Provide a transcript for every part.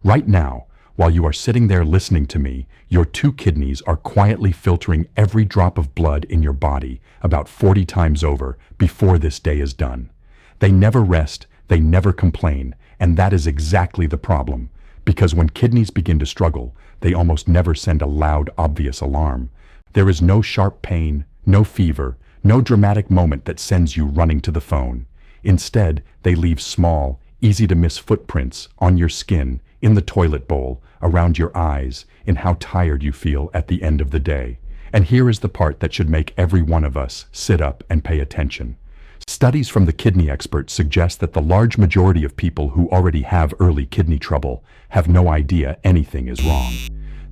Right now, while you are sitting there listening to me, your two kidneys are quietly filtering every drop of blood in your body about 40 times over before this day is done. They never rest, they never complain, and that is exactly the problem. Because when kidneys begin to struggle, they almost never send a loud, obvious alarm. There is no sharp pain, no fever, no dramatic moment that sends you running to the phone. Instead, they leave small, easy-to-miss footprints on your skin, in the toilet bowl, around your eyes, in how tired you feel at the end of the day. And here is the part that should make every one of us sit up and pay attention. Studies from the kidney experts suggest that the large majority of people who already have early kidney trouble have no idea anything is wrong.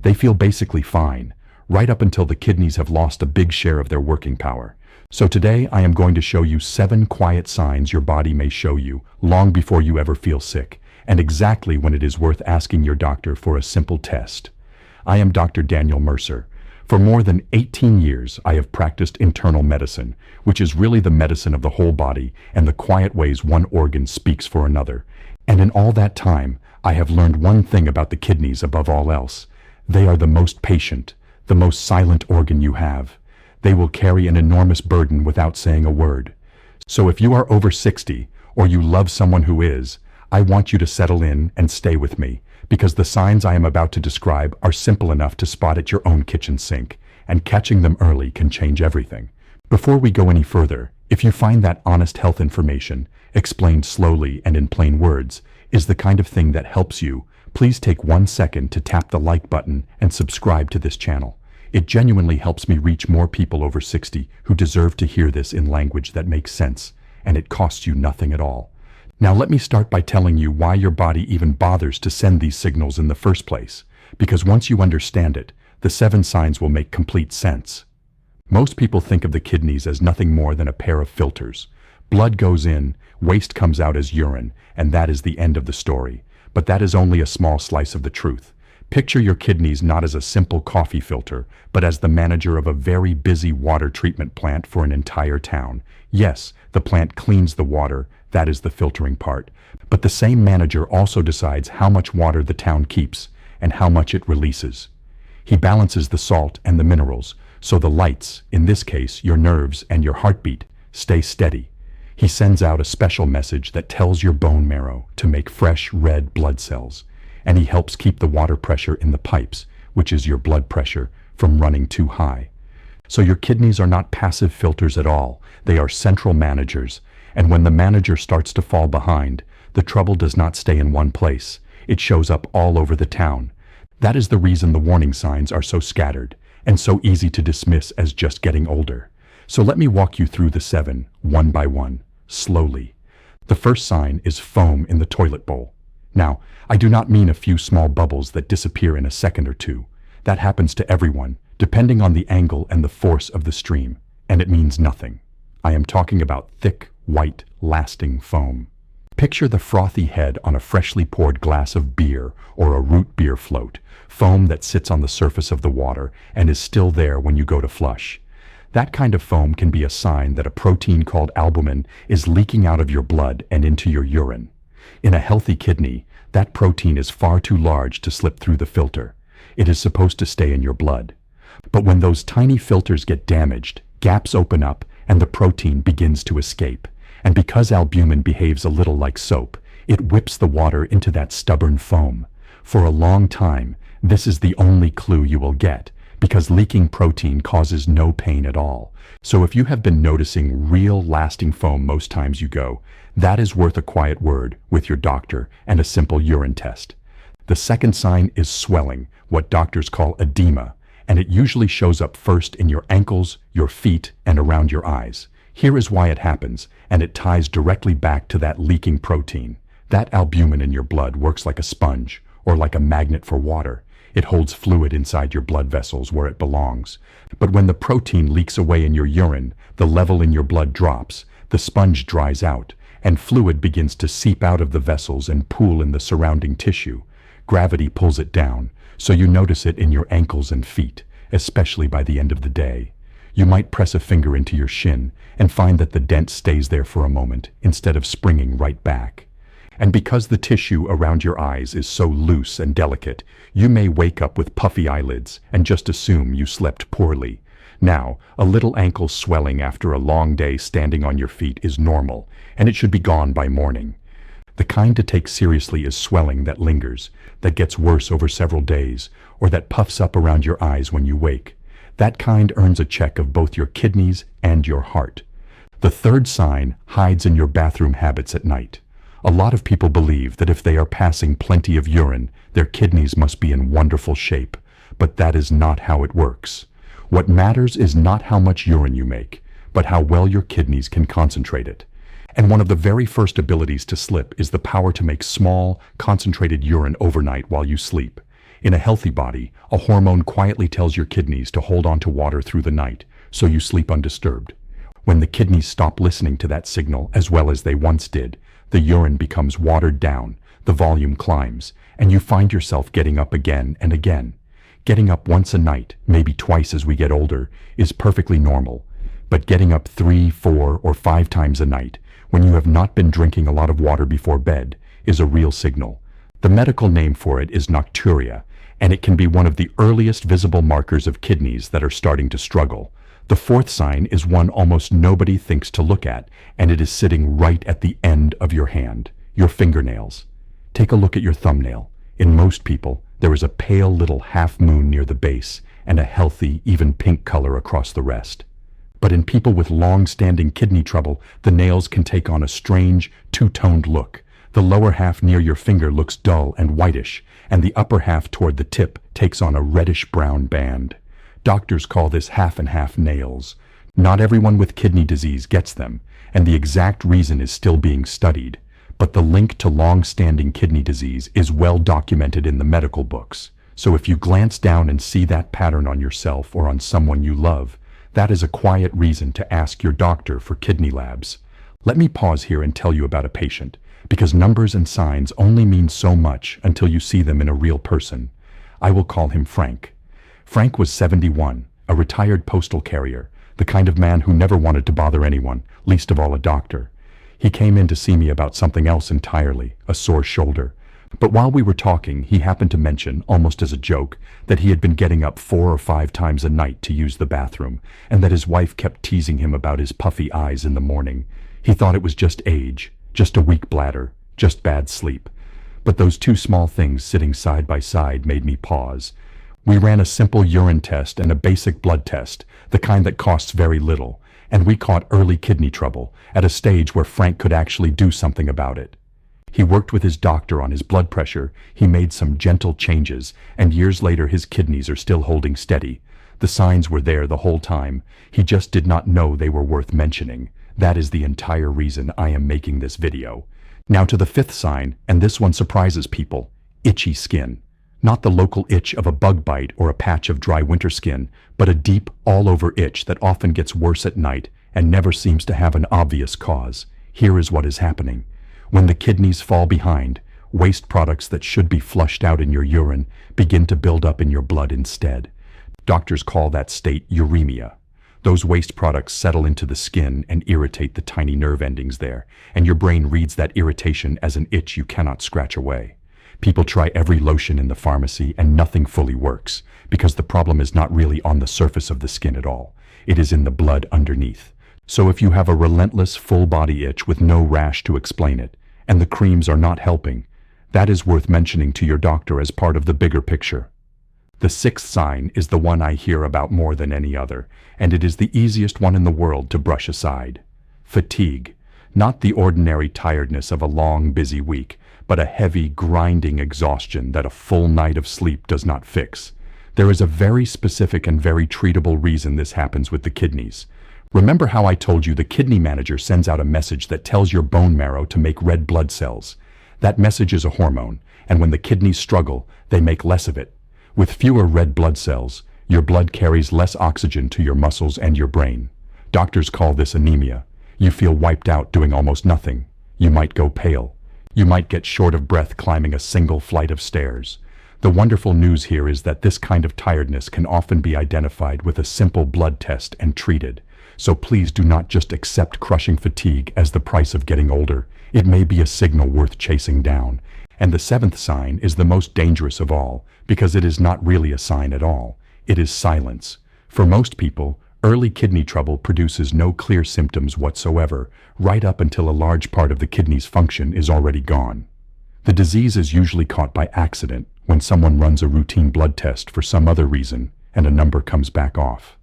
They feel basically fine, right up until the kidneys have lost a big share of their working power. So today I am going to show you 7 quiet signs your body may show you long before you ever feel sick, and exactly when it is worth asking your doctor for a simple test. I am Dr. Daniel Mercer. For more than 18 years, I have practiced internal medicine, which is really the medicine of the whole body and the quiet ways one organ speaks for another. And in all that time, I have learned one thing about the kidneys above all else. They are the most patient, the most silent organ you have. They will carry an enormous burden without saying a word. So if you are over 60, or you love someone who is, I want you to settle in and stay with me, because the signs I am about to describe are simple enough to spot at your own kitchen sink, and catching them early can change everything. Before we go any further, if you find that honest health information, explained slowly and in plain words, is the kind of thing that helps you, please take 1 second to tap the like button and subscribe to this channel. It genuinely helps me reach more people over 60 who deserve to hear this in language that makes sense, and it costs you nothing at all. Now let me start by telling you why your body even bothers to send these signals in the first place, because once you understand it, the 7 signs will make complete sense. Most people think of the kidneys as nothing more than a pair of filters. Blood goes in, waste comes out as urine, and that is the end of the story. But that is only a small slice of the truth. Picture your kidneys not as a simple coffee filter, but as the manager of a very busy water treatment plant for an entire town. Yes, the plant cleans the water, that is the filtering part. But the same manager also decides how much water the town keeps and how much it releases. He balances the salt and the minerals, so the lights, in this case your nerves and your heartbeat, stay steady. He sends out a special message that tells your bone marrow to make fresh red blood cells. And he helps keep the water pressure in the pipes, which is your blood pressure, from running too high. So your kidneys are not passive filters at all. They are central managers. And when the manager starts to fall behind, the trouble does not stay in one place. It shows up all over the town. That is the reason the warning signs are so scattered and so easy to dismiss as just getting older. So let me walk you through the 7, one by one, slowly. The first sign is foam in the toilet bowl. Now, I do not mean a few small bubbles that disappear in a second or two. That happens to everyone, depending on the angle and the force of the stream, and it means nothing. I am talking about thick, white, lasting foam. Picture the frothy head on a freshly poured glass of beer or a root beer float, foam that sits on the surface of the water and is still there when you go to flush. That kind of foam can be a sign that a protein called albumin is leaking out of your blood and into your urine. In a healthy kidney, that protein is far too large to slip through the filter. It is supposed to stay in your blood. But when those tiny filters get damaged, gaps open up and the protein begins to escape. And because albumin behaves a little like soap, it whips the water into that stubborn foam. For a long time, this is the only clue you will get, because leaking protein causes no pain at all. So if you have been noticing real lasting foam most times you go, that is worth a quiet word with your doctor and a simple urine test. The second sign is swelling, what doctors call edema, and it usually shows up first in your ankles, your feet, and around your eyes. Here is why it happens, and it ties directly back to that leaking protein. That albumin in your blood works like a sponge, or like a magnet for water. It holds fluid inside your blood vessels where it belongs. But when the protein leaks away in your urine, the level in your blood drops, the sponge dries out, and fluid begins to seep out of the vessels and pool in the surrounding tissue. Gravity pulls it down, so you notice it in your ankles and feet, especially by the end of the day. You might press a finger into your shin and find that the dent stays there for a moment instead of springing right back. And because the tissue around your eyes is so loose and delicate, you may wake up with puffy eyelids and just assume you slept poorly. Now, a little ankle swelling after a long day standing on your feet is normal, and it should be gone by morning. The kind to take seriously is swelling that lingers, that gets worse over several days, or that puffs up around your eyes when you wake. That kind earns a check of both your kidneys and your heart. The third sign hides in your bathroom habits at night. A lot of people believe that if they are passing plenty of urine, their kidneys must be in wonderful shape, but that is not how it works. What matters is not how much urine you make, but how well your kidneys can concentrate it. And one of the very first abilities to slip is the power to make small, concentrated urine overnight while you sleep. In a healthy body, a hormone quietly tells your kidneys to hold on to water through the night, so you sleep undisturbed. When the kidneys stop listening to that signal as well as they once did, the urine becomes watered down, the volume climbs, and you find yourself getting up again and again. Getting up once a night, maybe twice as we get older, is perfectly normal. But getting up 3, 4, or 5 times a night, when you have not been drinking a lot of water before bed, is a real signal. The medical name for it is nocturia, and it can be one of the earliest visible markers of kidneys that are starting to struggle. The fourth sign is one almost nobody thinks to look at, and it is sitting right at the end of your hand, your fingernails. Take a look at your thumbnail. In most people, there is a pale little half moon near the base and a healthy, even pink color across the rest. But in people with long-standing kidney trouble, the nails can take on a strange, two-toned look. The lower half near your finger looks dull and whitish, and the upper half toward the tip takes on a reddish-brown band. Doctors call this half-and-half nails. Not everyone with kidney disease gets them, and the exact reason is still being studied. But the link to long-standing kidney disease is well documented in the medical books. So if you glance down and see that pattern on yourself or on someone you love, that is a quiet reason to ask your doctor for kidney labs. Let me pause here and tell you about a patient, because numbers and signs only mean so much until you see them in a real person. I will call him Frank. Frank was 71, a retired postal carrier, the kind of man who never wanted to bother anyone, least of all a doctor. He came in to see me about something else entirely, a sore shoulder. But while we were talking, he happened to mention, almost as a joke, that he had been getting up 4 or 5 times a night to use the bathroom, and that his wife kept teasing him about his puffy eyes in the morning. He thought it was just age, just a weak bladder, just bad sleep. But those two small things sitting side by side made me pause. We ran a simple urine test and a basic blood test, the kind that costs very little, and we caught early kidney trouble, at a stage where Frank could actually do something about it. He worked with his doctor on his blood pressure, he made some gentle changes, and years later his kidneys are still holding steady. The signs were there the whole time, he just did not know they were worth mentioning. That is the entire reason I am making this video. Now to the fifth sign, and this one surprises people: itchy skin. Not the local itch of a bug bite or a patch of dry winter skin, but a deep, all-over itch that often gets worse at night and never seems to have an obvious cause. Here is what is happening. When the kidneys fall behind, waste products that should be flushed out in your urine begin to build up in your blood instead. Doctors call that state uremia. Those waste products settle into the skin and irritate the tiny nerve endings there, and your brain reads that irritation as an itch you cannot scratch away. People try every lotion in the pharmacy and nothing fully works, because the problem is not really on the surface of the skin at all. It is in the blood underneath. So if you have a relentless full-body itch with no rash to explain it, and the creams are not helping, that is worth mentioning to your doctor as part of the bigger picture. The sixth sign is the one I hear about more than any other, and it is the easiest one in the world to brush aside. Fatigue. Not the ordinary tiredness of a long, busy week, but a heavy, grinding exhaustion that a full night of sleep does not fix. There is a very specific and very treatable reason this happens with the kidneys. Remember how I told you the kidney manager sends out a message that tells your bone marrow to make red blood cells? That message is a hormone, and when the kidneys struggle, they make less of it. With fewer red blood cells, your blood carries less oxygen to your muscles and your brain. Doctors call this anemia. You feel wiped out doing almost nothing. You might go pale. You might get short of breath climbing a single flight of stairs. The wonderful news here is that this kind of tiredness can often be identified with a simple blood test and treated. So please do not just accept crushing fatigue as the price of getting older. It may be a signal worth chasing down. And the seventh sign is the most dangerous of all, because it is not really a sign at all. It is silence. For most people, early kidney trouble produces no clear symptoms whatsoever, right up until a large part of the kidney's function is already gone. The disease is usually caught by accident when someone runs a routine blood test for some other reason and a number comes back off.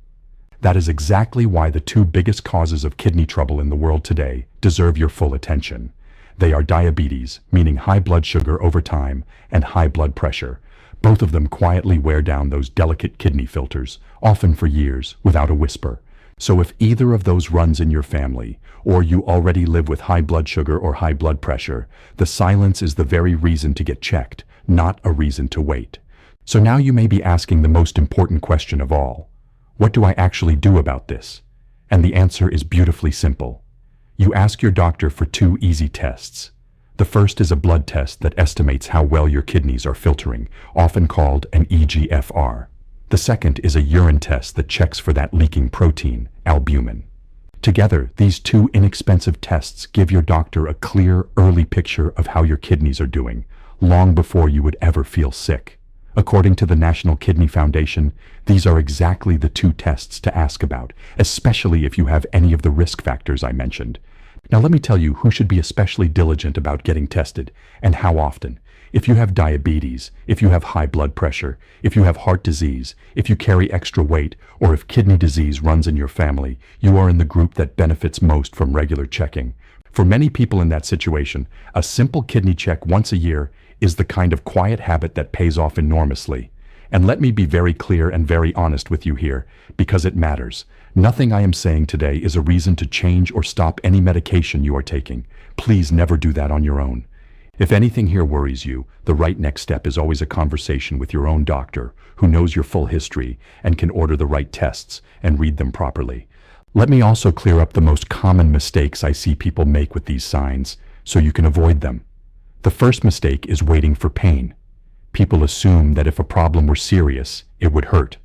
That is exactly why the two biggest causes of kidney trouble in the world today deserve your full attention. They are diabetes, meaning high blood sugar over time, and high blood pressure. Both of them quietly wear down those delicate kidney filters, often for years, without a whisper. So if either of those runs in your family, or you already live with high blood sugar or high blood pressure, the silence is the very reason to get checked, not a reason to wait. So now you may be asking the most important question of all. What do I actually do about this? And the answer is beautifully simple. You ask your doctor for two easy tests. The first is a blood test that estimates how well your kidneys are filtering, often called an eGFR. The second is a urine test that checks for that leaking protein, albumin. Together, these two inexpensive tests give your doctor a clear, early picture of how your kidneys are doing, long before you would ever feel sick. According to the National Kidney Foundation, these are exactly the two tests to ask about, especially if you have any of the risk factors I mentioned. Now let me tell you who should be especially diligent about getting tested, and how often. If you have diabetes, if you have high blood pressure, if you have heart disease, if you carry extra weight, or if kidney disease runs in your family, you are in the group that benefits most from regular checking. For many people in that situation, a simple kidney check once a year is the kind of quiet habit that pays off enormously. And let me be very clear and very honest with you here, because it matters. Nothing I am saying today is a reason to change or stop any medication you are taking. Please never do that on your own. If anything here worries you, the right next step is always a conversation with your own doctor, who knows your full history and can order the right tests and read them properly. Let me also clear up the most common mistakes I see people make with these signs, so you can avoid them. The first mistake is waiting for pain. People assume that if a problem were serious, it would hurt.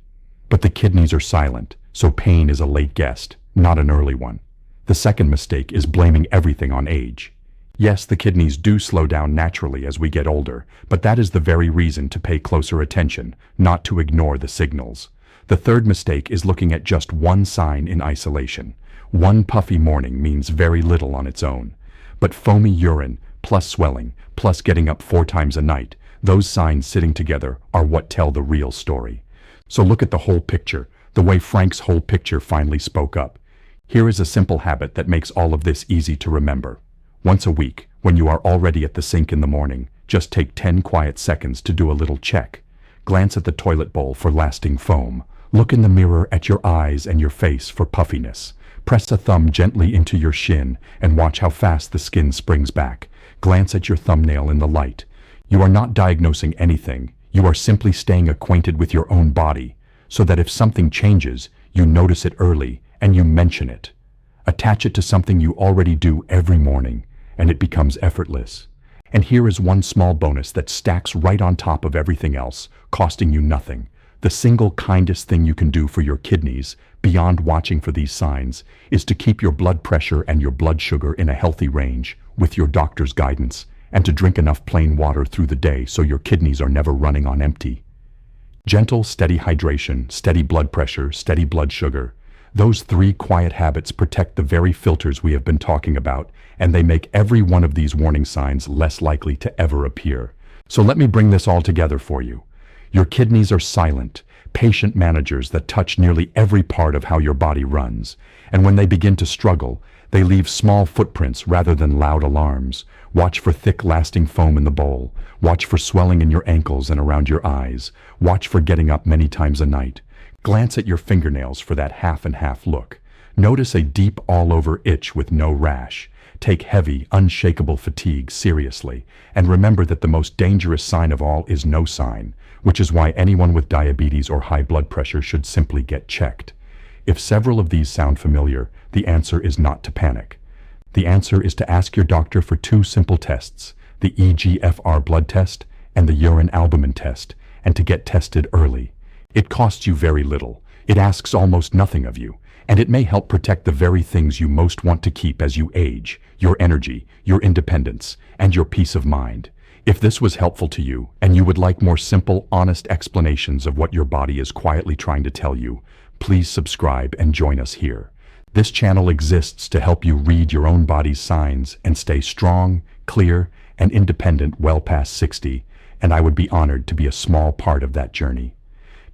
But the kidneys are silent, so pain is a late guest, not an early one. The second mistake is blaming everything on age. Yes, the kidneys do slow down naturally as we get older, but that is the very reason to pay closer attention, not to ignore the signals. The third mistake is looking at just one sign in isolation. One puffy morning means very little on its own. But foamy urine, plus swelling, plus getting up 4 times a night, those signs sitting together are what tell the real story. So look at the whole picture, the way Frank's whole picture finally spoke up. Here is a simple habit that makes all of this easy to remember. Once a week, when you are already at the sink in the morning, just take 10 quiet seconds to do a little check. Glance at the toilet bowl for lasting foam. Look in the mirror at your eyes and your face for puffiness. Press a thumb gently into your shin and watch how fast the skin springs back. Glance at your thumbnail in the light. You are not diagnosing anything. You are simply staying acquainted with your own body, so that if something changes, you notice it early and you mention it. Attach it to something you already do every morning, and it becomes effortless. And here is one small bonus that stacks right on top of everything else, costing you nothing. The single kindest thing you can do for your kidneys, beyond watching for these signs, is to keep your blood pressure and your blood sugar in a healthy range, with your doctor's guidance, and to drink enough plain water through the day so your kidneys are never running on empty. Gentle, steady hydration, steady blood pressure, steady blood sugar. Those 3 quiet habits protect the very filters we have been talking about, and they make every one of these warning signs less likely to ever appear. So let me bring this all together for you. Your kidneys are silent, patient managers that touch nearly every part of how your body runs. And when they begin to struggle, they leave small footprints rather than loud alarms. Watch for thick, lasting foam in the bowl. Watch for swelling in your ankles and around your eyes. Watch for getting up many times a night. Glance at your fingernails for that half and half look. Notice a deep all-over itch with no rash. Take heavy, unshakable fatigue seriously, and remember that the most dangerous sign of all is no sign, which is why anyone with diabetes or high blood pressure should simply get checked. If several of these sound familiar, the answer is not to panic. The answer is to ask your doctor for 2 simple tests, the eGFR blood test and the urine albumin test, and to get tested early. It costs you very little. It asks almost nothing of you, And it may help protect the very things you most want to keep as you age: your energy, your independence, and your peace of mind. If this was helpful to you, and you would like more simple, honest explanations of what your body is quietly trying to tell you, please subscribe and join us here. This channel exists to help you read your own body's signs and stay strong, clear, and independent well past 60, and I would be honored to be a small part of that journey.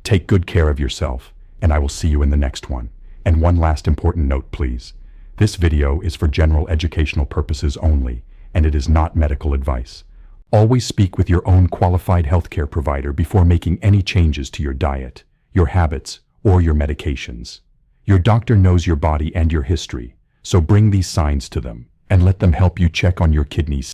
Take good care of yourself, and I will see you in the next one. And one last important note, please. This video is for general educational purposes only, and it is not medical advice. Always speak with your own qualified healthcare provider before making any changes to your diet, your habits, or your medications. Your doctor knows your body and your history, so bring these signs to them and let them help you check on your kidneys